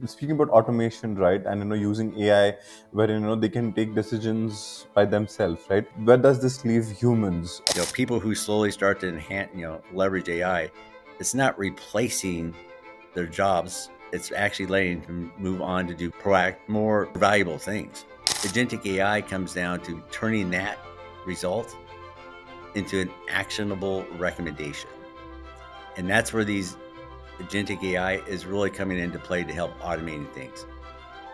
speaking about automation, right, and using AI, where they can take decisions by themselves, right? Where does this leave humans? People who slowly start to enhance, leverage AI, it's not replacing their jobs. It's actually letting them move on to do more valuable things. Agentic AI comes down to turning that result into an actionable recommendation. And that's where these agentic AI is really coming into play to help automating things.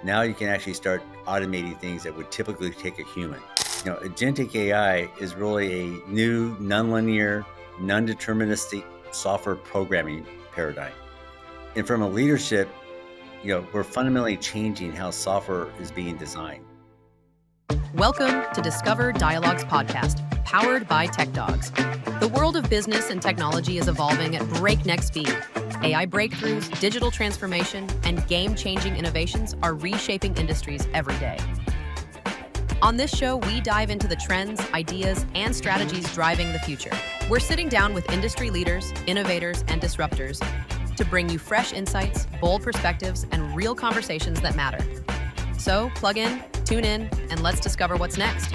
Now you can actually start automating things that would typically take a human. Agentic AI is really a new, nonlinear, non-deterministic software programming paradigm. And from a leadership, we're fundamentally changing how software is being designed. Welcome to Discover Dialogues podcast, powered by Techdogs. The world of business and technology is evolving at breakneck speed. AI breakthroughs, digital transformation, and game-changing innovations are reshaping industries every day. On this show, we dive into the trends, ideas, and strategies driving the future. We're sitting down with industry leaders, innovators, and disruptors to bring you fresh insights, bold perspectives, and real conversations that matter. So plug in, tune in, and let's discover what's next.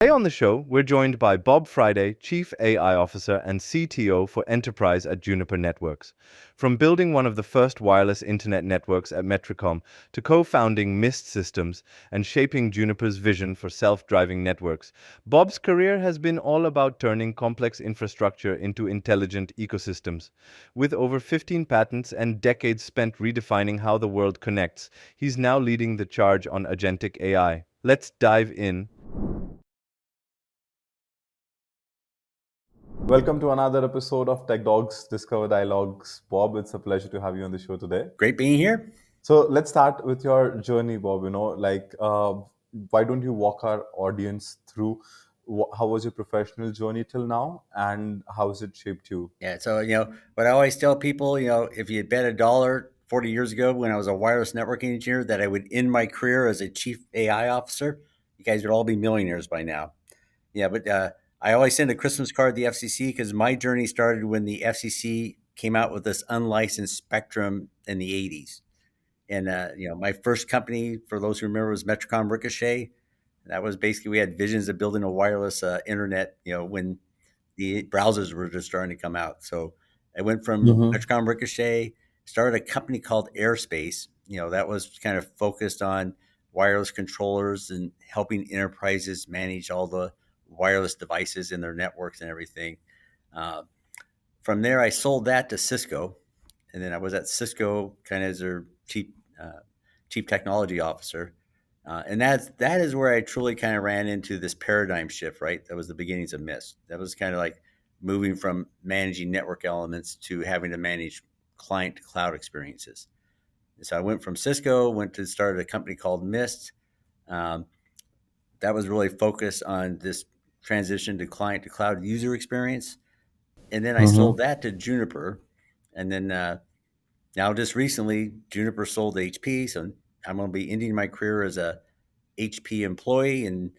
Today on the show, we're joined by Bob Friday, Chief AI Officer and CTO for Enterprise at Juniper Networks. From building one of the first wireless internet networks at Metricom to co-founding Mist Systems and shaping Juniper's vision for self-driving networks, Bob's career has been all about turning complex infrastructure into intelligent ecosystems. With over 15 patents and decades spent redefining how the world connects, he's now leading the charge on agentic AI. Let's dive in. Welcome to another episode of Techdogs Discover Dialogues. Bob, it's a pleasure to have you on the show today. Great being here. So let's start with your journey, Bob. Why don't you walk our audience through how was your professional journey till now, and how has it shaped you? Yeah. So, what I always tell people, if you had bet $1 40 years ago when I was a wireless networking engineer that I would end my career as a chief AI officer, you guys would all be millionaires by now. Yeah. But I always send a Christmas card to the FCC because my journey started when the FCC came out with this unlicensed spectrum in the 80s. And, my first company, for those who remember, was Metricom Ricochet. That was basically, we had visions of building a wireless internet, when the browsers were just starting to come out. So I went from Metricom Ricochet, started a company called Airspace. That was kind of focused on wireless controllers and helping enterprises manage all the wireless devices in their networks and everything. From there, I sold that to Cisco, and then I was at Cisco kind of as their chief technology officer. And that is where I truly kind of ran into this paradigm shift, right? That was the beginnings of Mist. That was kind of like moving from managing network elements to having to manage client to cloud experiences. And so I went from Cisco, went to start a company called Mist. That was really focused on this transition to client to cloud user experience. And then I sold that to Juniper. And then now just recently, Juniper sold to HP. So I'm going to be ending my career as a HP employee. And,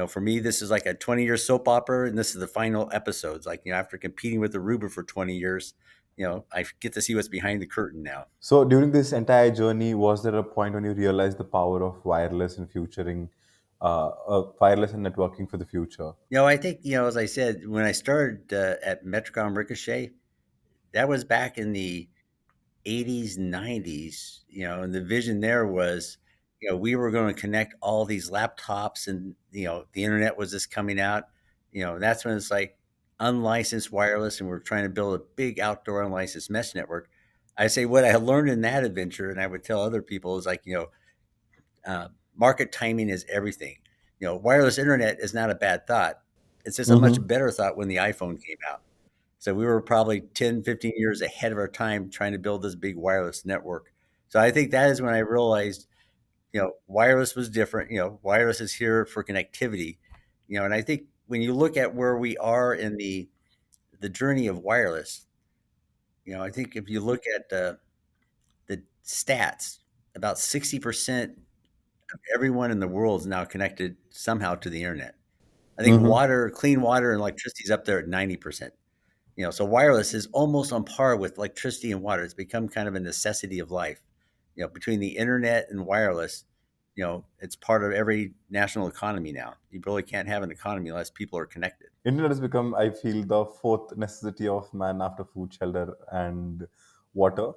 for me, this is like a 20-year soap opera, and this is the final episodes. Like, after competing with Aruba for 20 years, I get to see what's behind the curtain now. So during this entire journey, was there a point when you realized the power of wireless and wireless and networking for the future? I think, as I said, when I started at Metricom Ricochet, that was back in the 80s, 90s, and the vision there was, we were going to connect all these laptops, and, the internet was just coming out, that's when it's like unlicensed wireless, and we're trying to build a big outdoor unlicensed mesh network. I say what I learned in that adventure, and I would tell other people, is like, market timing is everything. Wireless internet is not a bad thought. It's just a much better thought when the iPhone came out. So we were probably 10, 15 years ahead of our time trying to build this big wireless network. So I think that is when I realized, wireless was different. Wireless is here for connectivity. And I think when you look at where we are in the journey of wireless, I think if you look at the stats, about 60% of everyone in the world is now connected somehow to the internet. I think clean water and electricity is up there at 90%. So wireless is almost on par with electricity and water. It's become kind of a necessity of life. Between the internet and wireless, it's part of every national economy now. You really can't have an economy unless people are connected. Internet has become, I feel, the fourth necessity of man after food, shelter, and water.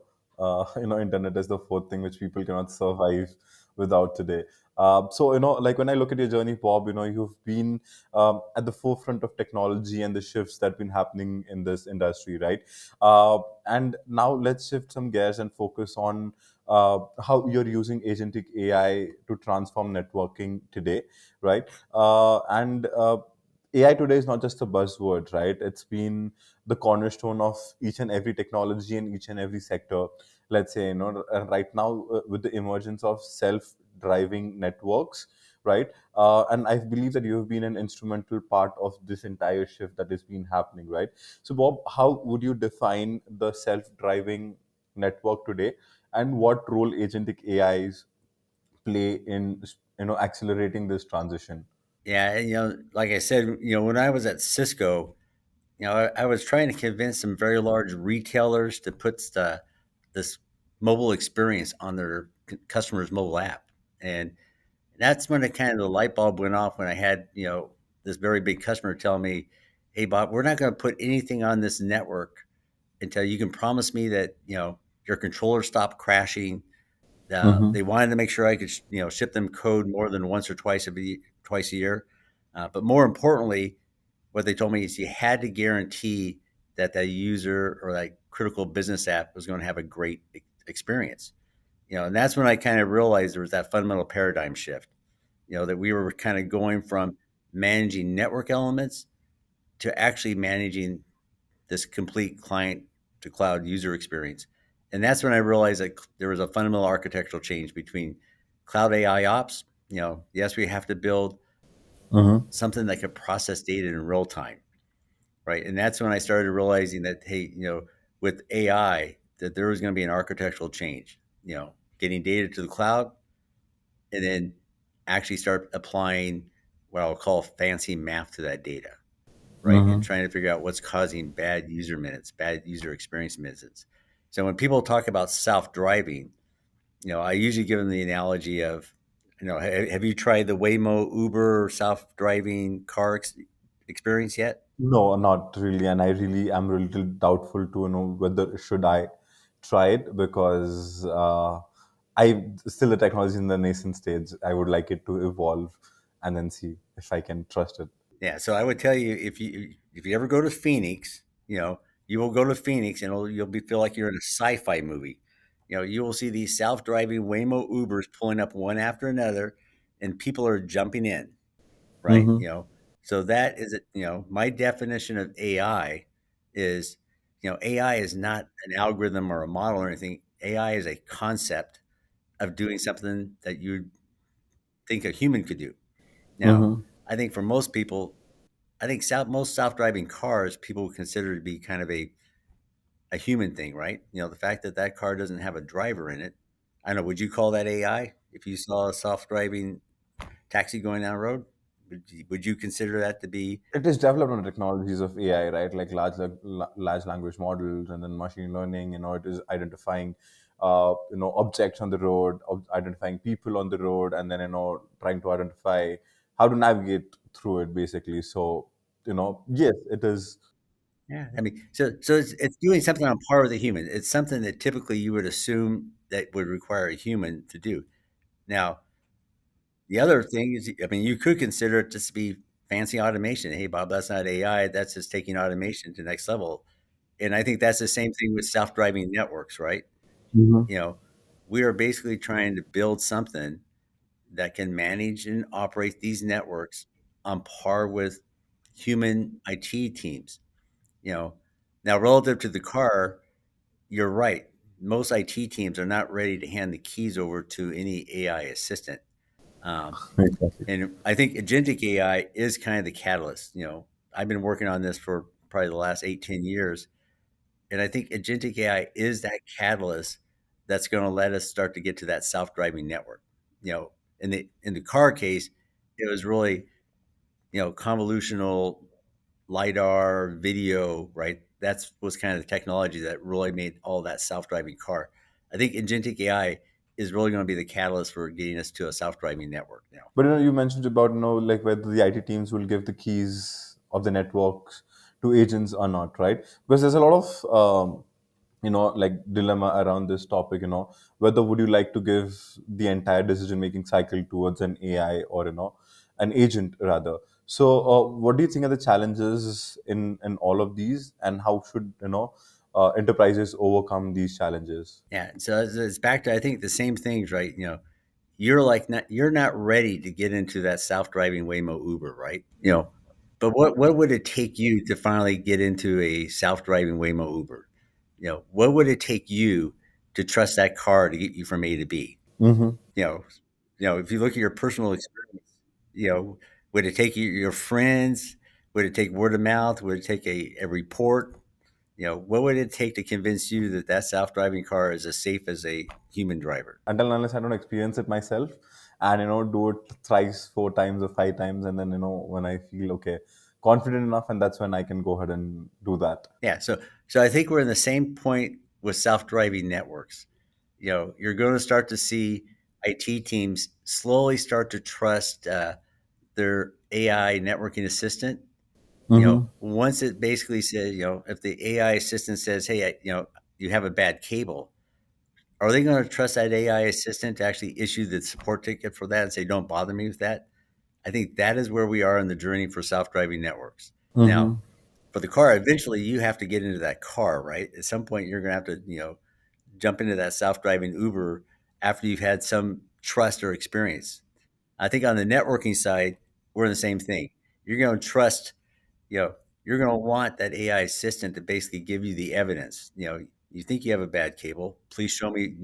Internet is the fourth thing which people cannot survive without today. So, like when I look at your journey, Bob, you've been at the forefront of technology and the shifts that have been happening in this industry, right? And now let's shift some gears and focus on how you're using agentic AI to transform networking today, right? And AI today is not just a buzzword, right? It's been the cornerstone of each and every technology in each and every sector. Let's say, right now with the emergence of self-driving networks, right? And I believe that you have been an instrumental part of this entire shift that has been happening, right? So, Bob, how would you define the self-driving network today, and what role agentic AIs play in accelerating this transition? Yeah, like I said, when I was at Cisco, I was trying to convince some very large retailers to put this mobile experience on their customers' mobile app, and that's when it kind of the light bulb went off when I had this very big customer tell me, "Hey, Bob, we're not going to put anything on this network until you can promise me that your controller stop crashing." They wanted to make sure I could ship them code more than once or twice a year, but more importantly, what they told me is you had to guarantee that that user or that critical business app was going to have a great experience. And that's when I kind of realized there was that fundamental paradigm shift. That we were kind of going from managing network elements to actually managing this complete client to cloud user experience. And that's when I realized that there was a fundamental architectural change between cloud AI ops. Yes, we have to build something that could process data in real time, right? And that's when I started realizing that, hey, with AI, that there was going to be an architectural change, getting data to the cloud and then actually start applying what I'll call fancy math to that data, right? And trying to figure out what's causing bad user minutes, bad user experience minutes. So when people talk about self-driving, I usually give them the analogy of, have you tried the Waymo Uber self-driving car experience yet? No, not really, and I really am a little doubtful to know whether should I try it, because I still the technology in the nascent stage. I would like it to evolve and then see if I can trust it. Yeah, so I would tell you if you ever go to Phoenix, you will go to Phoenix and you'll feel like you're in a sci-fi movie. You will see these self-driving Waymo Ubers pulling up one after another, and people are jumping in, right? Mm-hmm. So that is it. My definition of AI is, AI is not an algorithm or a model or anything. AI is a concept of doing something that you think a human could do. Now, Mm-hmm. I think for most people, I think most self-driving cars people would consider to be kind of a human thing, right? The fact that that car doesn't have a driver in it. I don't know. Would you call that AI if you saw a self-driving taxi going down the road? Would you consider that to be? It is developed on technologies of AI, right? Like large language models and then machine learning. It is identifying, objects on the road, identifying people on the road, and then trying to identify how to navigate through it, basically. So, yes, it is. Yeah, I mean, so it's doing something on par with a human. It's something that typically you would assume that would require a human to do. Now, the other thing is, I mean, you could consider it just to be fancy automation. Hey, Bob, that's not AI. That's just taking automation to the next level. And I think that's the same thing with self-driving networks, right? Mhm. You know, we are basically trying to build something that can manage and operate these networks on par with human IT teams. You know, now relative to the car, you're right. Most IT teams are not ready to hand the keys over to any AI assistant. Um, Exactly. and I think agentic AI is kind of the catalyst. I've been working on this for probably the last 8, 10 years. And I think agentic AI is that catalyst that's going to let us start to get to that self-driving network. In the car case, it was really, convolutional lidar video, right? that's was kind of the technology that really made all that self-driving car. I think agentic AI is really going to be the catalyst for getting us to a self-driving network now. But you mentioned about like whether the IT teams will give the keys of the networks to agents or not, right? Because there's a lot of like dilemma around this topic. Whether would you like to give the entire decision making cycle towards an AI or an agent rather. So, what do you think are the challenges in all of these, and how should enterprises overcome these challenges? Yeah, so it's back to I think the same things, right? You're not ready to get into that self-driving Waymo Uber, right? But what would it take you to finally get into a self-driving Waymo Uber? What would it take you to trust that car to get you from A to B? Mm-hmm. You know, if you look at your personal experience, you know, would it take your friends? Would it take word of mouth? Would it take a report? What would it take to convince you that that self-driving car is as safe as a human driver? Until and unless I don't experience it myself and do it thrice, four times, or five times, and then when I feel okay, confident enough, and that's when I can go ahead and do that. Yeah, so I think we're in the same point with self-driving networks. You're going to start to see IT teams slowly start to trust their AI networking assistant. Mm-hmm. Once it basically says, if the AI assistant says, "Hey, you have a bad cable," are they going to trust that AI assistant to actually issue the support ticket for that and say, "Don't bother me with that"? I think that is where we are in the journey for self-driving networks. Now, Mm-hmm. for the car, eventually you have to get into that car, right? At some point, you're going to have to, jump into that self-driving Uber after you've had some trust or experience. I think on the networking side, we're in the same thing. You're going to trust, you know, you're going to want that AI assistant to basically give you the evidence. You think you have a bad cable, please show me,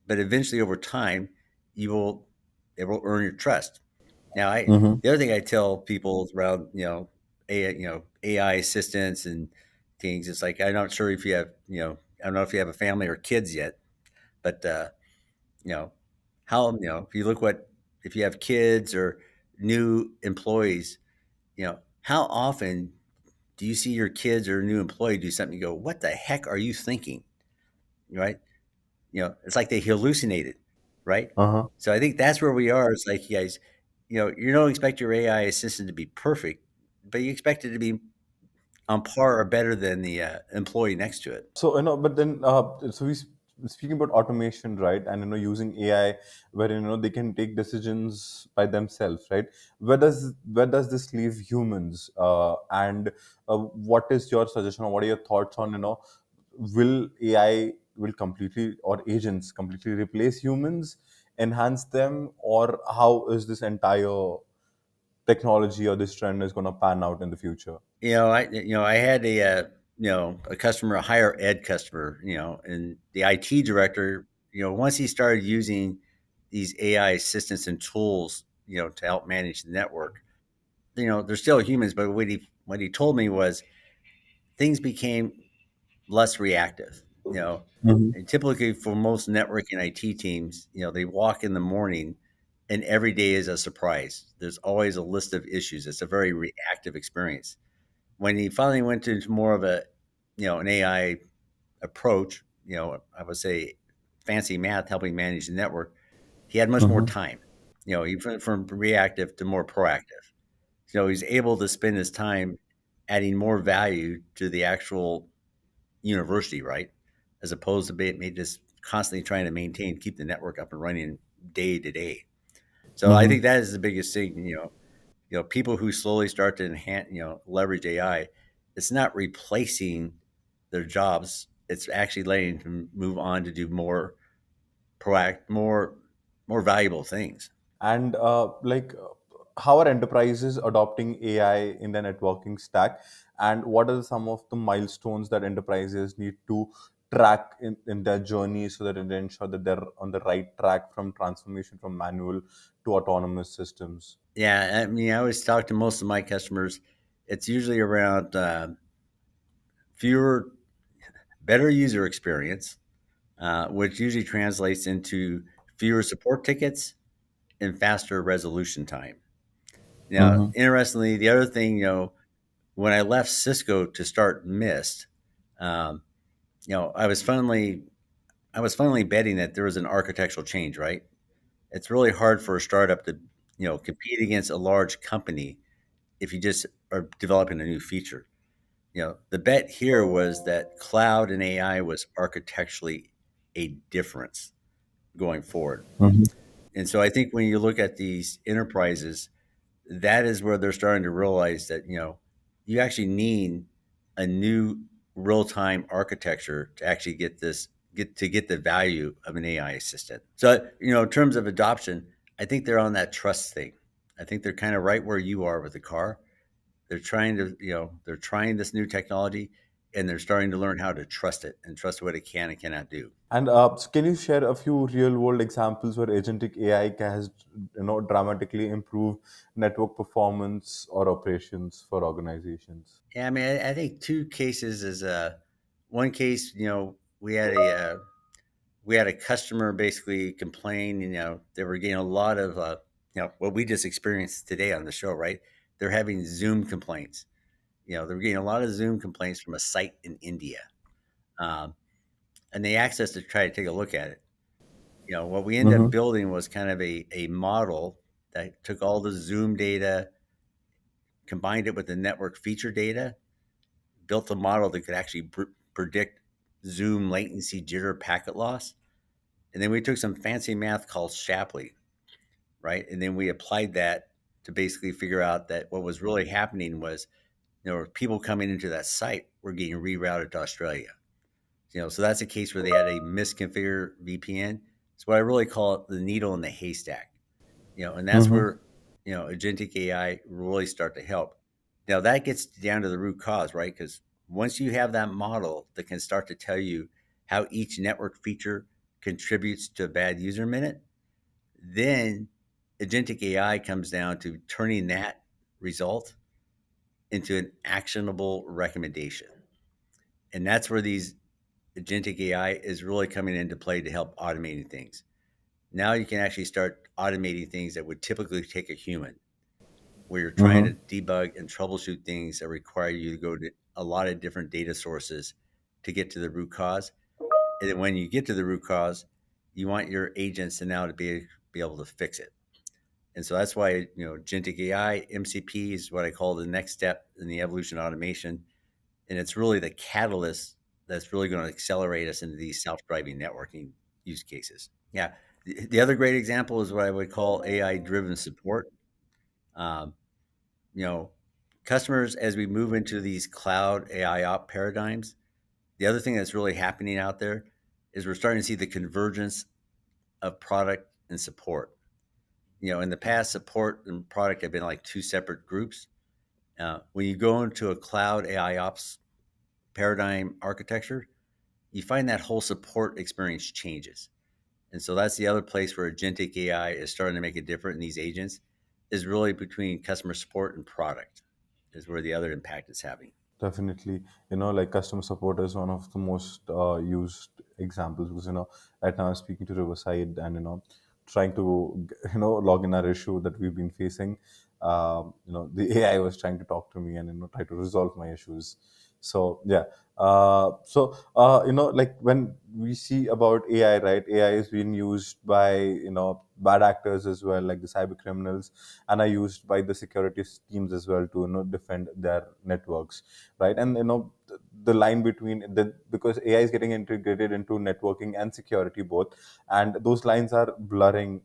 but eventually over time, it will earn your trust. Now, Mm-hmm. the other thing I tell people around, AI assistants and things, it's like I'm not sure if you have, I don't know if you have a family or kids yet, but you know, if you look what if you have kids or new employees, how often do you see your kids or a new employee do something? You go, what the heck are you thinking? Right? It's like they hallucinated, right? Uh-huh. So I think that's where we are. It's like you guys, you don't expect your AI assistant to be perfect, but you expect it to be on par or better than the employee next to it. So but then so speaking about automation, right? And using AI, where they can take decisions by themselves, right? Where does this leave humans? And what is your suggestion, or what are your thoughts on will AI will completely, or agents completely replace humans, enhance them, or how is this entire technology or this trend is going to pan out in the future? I had a customer, a higher ed customer, and the IT director, once he started using these AI assistants and tools, to help manage the network, they're still humans, but what he told me was things became less reactive. Mm-hmm. And typically for most network and IT teams, they walk in the morning and every day is a surprise. There's always a list of issues. It's a very reactive experience. When he finally went into more of an AI approach, I would say fancy math helping manage the network, he had much more Mm-hmm. time. He went from reactive to more proactive. He's able to spend his time adding more value to the actual university, right? As opposed to just constantly trying to keep the network up and running day to day. So I Mm-hmm. think that is the biggest thing. People who slowly start to enhance, leverage AI, it's not replacing their jobs. It's actually letting them move on to do more more valuable things. And how are enterprises adopting AI in their networking stack, and what are some of the milestones that enterprises need to track in their journey so that they ensure that they're on the right track from transformation from manual to autonomous systems? Yeah, I mean, I always talk to most of my customers. It's usually around fewer, better user experience, which usually translates into fewer support tickets and faster resolution time. Now, Mm-hmm. interestingly, the other thing, when I left Cisco to start Mist, um, I was finally betting that there was an architectural change, right? It's really hard for a startup to, compete against a large company if you just are developing a new feature. The bet here was that cloud and AI was architecturally a difference going forward. Mhm. And so I think when you look at these enterprises, that is where they're starting to realize that, you actually need a new real-time architecture to actually get the value of an AI assistant. So, in terms of adoption, I think they're on that trust thing. I think they're kind of right where you are with the car. They're trying this new technology, and they're starting to learn how to trust it and trust what it can and cannot do. And so can you share a few real world examples where agentic AI has, dramatically improved network performance or operations for organizations? Yeah, I mean, I think two cases is one case. We had a customer basically complain. They were getting a lot of what we just experienced today on the show. Right, they're having Zoom complaints. They're getting a lot of Zoom complaints from a site in India, um, and they asked us to try to take a look at it. What we ended up Mm-hmm. building was kind of a model that took all the Zoom data, combined it with the network feature data, built a model that could actually predict Zoom latency, jitter, packet loss. And then we took some fancy math called Shapley, right? And then we applied that to basically figure out that what was really happening was, people coming into that site were getting rerouted to Australia. So that's a case where they had a misconfigured VPN. It's what I really call it the needle in the haystack. And that's Mm-hmm. where, agentic AI really start to help. Now that gets down to the root cause, right? Because once you have that model that can start to tell you how each network feature contributes to a bad user minute, then agentic AI comes down to turning that result into an actionable recommendation. And that's where these agentic AI is really coming into play to help automating things. Now you can actually start automating things that would typically take a human, where you're trying to Mm-hmm. debug and troubleshoot things that require you to go to a lot of different data sources to get to the root cause. And then when you get to the root cause, you want your agents to now to be able to fix it. And so that's why, agentic AI, MCP is what I call the next step in the evolution of automation. And it's really the catalyst that's really going to accelerate us into these self-driving networking use cases. Yeah. The other great example is what I would call AI driven support. Um, you know, Customers, as we move into these cloud AI op paradigms, the other thing that's really happening out there is we're starting to see the convergence of product and support. In the past, support and product have been like two separate groups. When you go into a cloud AI ops paradigm architecture, you find that whole support experience changes. And so that's the other place where agentic AI is starting to make a difference in these agents is really between customer support and product is where the other impact is having. Definitely, like customer support is one of the most used examples because right now I'm speaking to Riverside and trying to log in our issue that we've been facing. The AI was trying to talk to me and try to resolve my issues. So yeah, like when we see about AI, right? AI is being used by bad actors as well, like the cyber criminals, and are used by the security teams as well to defend their networks, right? And the line between the because AI is getting integrated into networking and security both, and those lines are blurring,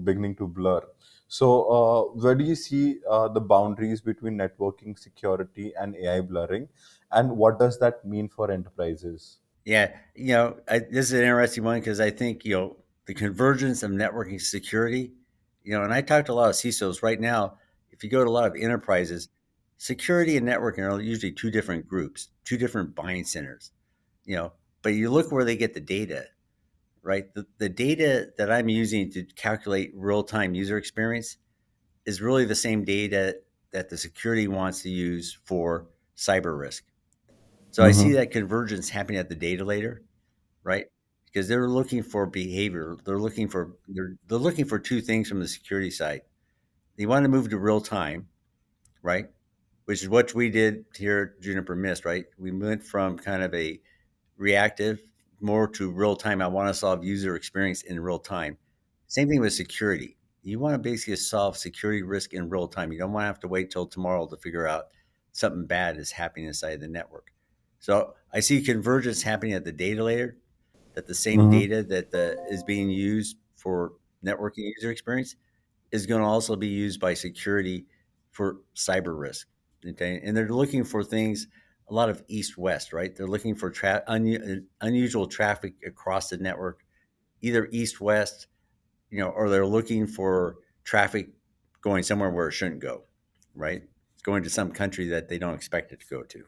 beginning to blur. So where do you see the boundaries between networking, security, and AI blurring, and what does that mean for enterprises? Yeah, this is an interesting one because I think the convergence of networking security. And I talk to a lot of CISOs right now. If you go to a lot of enterprises, security and networking are usually two different groups, two different buying centers. You know, but you look where they get the data, right? The data that I'm using to calculate real time user experience is really the same data that the security wants to use for cyber risk. So I see Mm-hmm. that convergence happening at the data layer, right? Because they're looking for behavior. They're looking for two things from the security side. They want to move to real time, right? which is what we did here at Juniper Mist, right? We went from kind of a reactive more to real time. I want to solve user experience in real time. Same thing with security. You want to basically solve security risk in real time. You don't want to have to wait till tomorrow to figure out something bad is happening inside the network. So I see convergence happening at the data layer, that the same Mm-hmm. data that is being used for networking user experience is going to also be used by security for cyber risk. Okay, and they're looking for things a lot of east west, right? They're looking for unusual traffic across the network, either east west, or they're looking for traffic going somewhere where it shouldn't go, right? It's going to some country that they don't expect it to go to.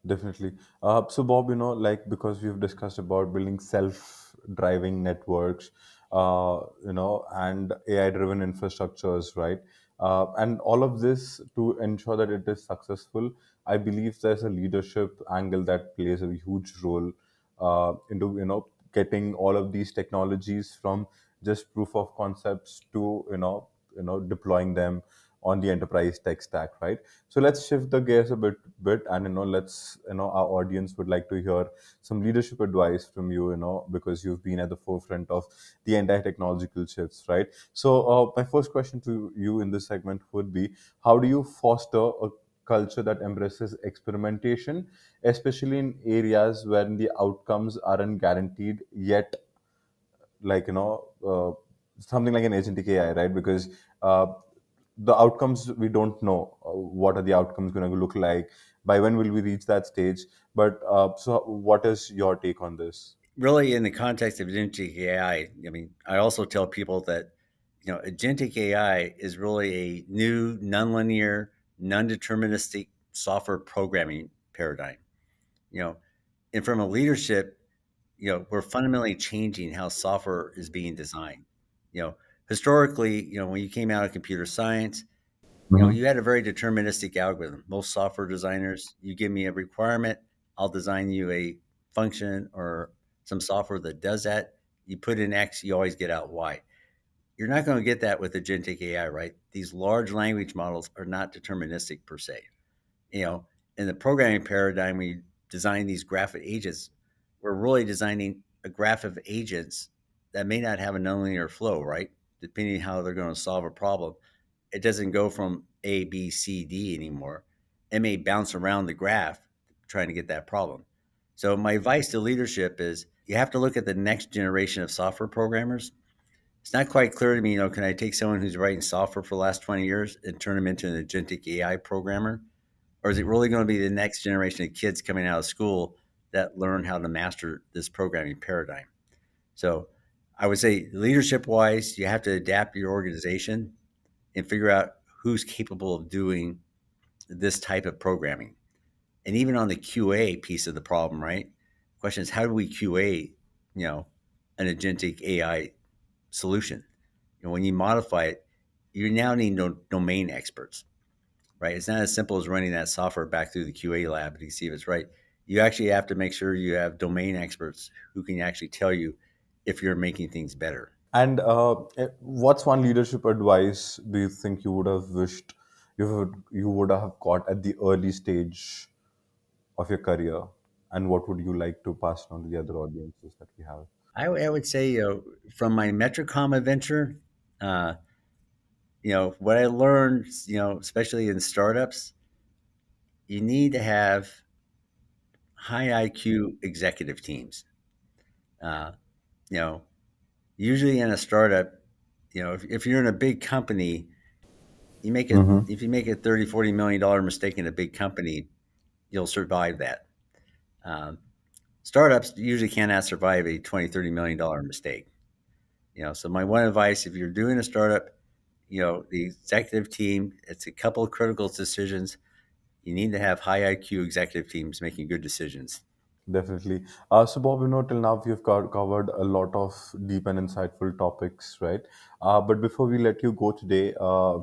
Definitely. So, Bob, like because we've discussed about building self-driving networks, and AI-driven infrastructures, right? And all of this to ensure that it is successful. I believe there's a leadership angle that plays a huge role into getting all of these technologies from just proof of concepts to deploying them on the enterprise tech stack, right? So let's shift the gears a bit, and let's our audience would like to hear some leadership advice from you, because you've been at the forefront of the entire technological shifts, right? So my first question to you in this segment would be, how do you foster a culture that embraces experimentation, especially in areas where the outcomes aren't guaranteed yet, like something like an agentic AI, right? Because uh, the outcomes, we don't know what are the outcomes going to look like, by when will we reach that stage. But so what is your take on this? Really, in the context of agentic AI, I mean, I also tell people that agentic AI is really a new, nonlinear, non-deterministic software programming paradigm. You know, and from a leadership, we're fundamentally changing how software is being designed. You know, historically, when you came out of computer science, Hmm. you had a very deterministic algorithm. Most software designers, you give me a requirement, I'll design you a function or some software that does that. You put in X, you always get out Y. You're not going to get that with agentic AI, right? These large language models are not deterministic per se. You know, in the programming paradigm, we design these graph of agents. We're really designing a graph of agents that may not have a nonlinear flow, right? Depending on how they're going to solve a problem, it doesn't go from A, B, C, D anymore. It may bounce around the graph trying to get that problem. So my advice to leadership is you have to look at the next generation of software programmers. It's not quite clear to me, can I take someone who's writing software for the last 20 years and turn them into an agentic AI programmer? Or is it really going to be the next generation of kids coming out of school that learn how to master this programming paradigm? So I would say leadership wise, you have to adapt your organization and figure out who's capable of doing this type of programming. And even on the QA piece of the problem, right? The question is, how do we QA, an agentic AI solution? When you modify it, you now need domain experts, right? It's not as simple as running that software back through the QA lab to see if it's right. You actually have to make sure you have domain experts who can actually tell you if you're making things better. And what's one leadership advice do you think you would have wished you would have got at the early stage of your career, and what would you like to pass on to the other audiences that we have? I would say, from my Metricom adventure, uh, what I learned, especially in startups, you need to have high IQ executive teams. Uh, you know, Usually in a startup, if you're in a big company, you make it Mm-hmm. if you make a 30-40 million dollar mistake in a big company, you'll survive that. Um, Startups usually cannot survive a 20-30 million dollar mistake. So my one advice, if you're doing a startup, the executive team, it's a couple of critical decisions. You need to have high IQ executive teams making good decisions. Definitely. So, Bob, till now we've covered a lot of deep and insightful topics, right? But before we let you go today,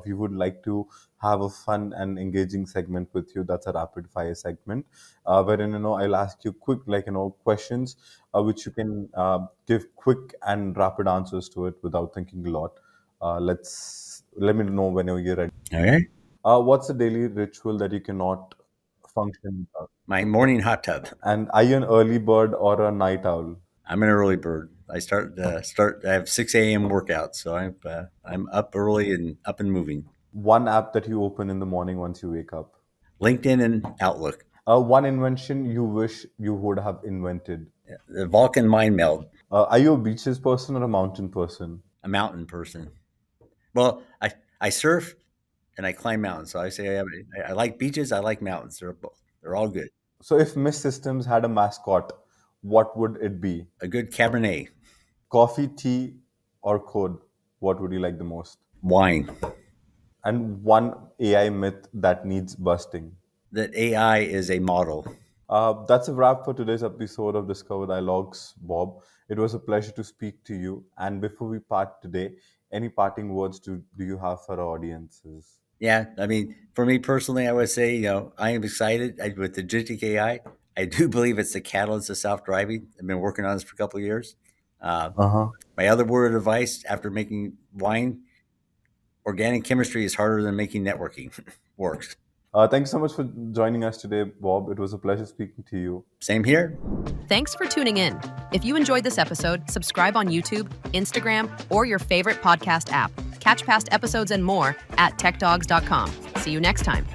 we would like to have a fun and engaging segment with you. That's a rapid fire segment, wherein I'll ask you quick, like questions, which you can give quick and rapid answers to it without thinking a lot. Let me know whenever you're ready. Okay. What's a daily ritual that you cannot function without? My morning hot tub. And are you an early bird or a night owl? I'm an early bird. I start. I have 6 a.m. workout, so I'm up early and up and moving. One app that you open in the morning once you wake up. LinkedIn and Outlook. One invention you wish you would have invented. The Vulcan mind meld. Are you a beaches person or a mountain person? A mountain person. Well, I surf and I climb mountains. So I say I like beaches. I like mountains. They're both. They're all good. So if Miss Systems had a mascot, what would it be? A good Cabernet. Coffee, tea, or code? What would you like the most? Wine. And one AI myth that needs busting. That AI is a model. That's a wrap for today's episode of Discover Dialogues, Bob. It was a pleasure to speak to you. And before we part today, any parting words do you have for our audiences? Yeah, I mean, for me personally, I would say, I am excited with the Agentic AI. I do believe it's the catalyst of self-driving. I've been working on this for a couple of years. Uh, Uh-huh. my other word of advice after making wine, organic chemistry is harder than making networking. Works. Thanks so much for joining us today, Bob. It was a pleasure speaking to you. Same here. Thanks for tuning in. If you enjoyed this episode, subscribe on YouTube, Instagram, or your favorite podcast app. Catch past episodes and more at techdogs.com. See you next time.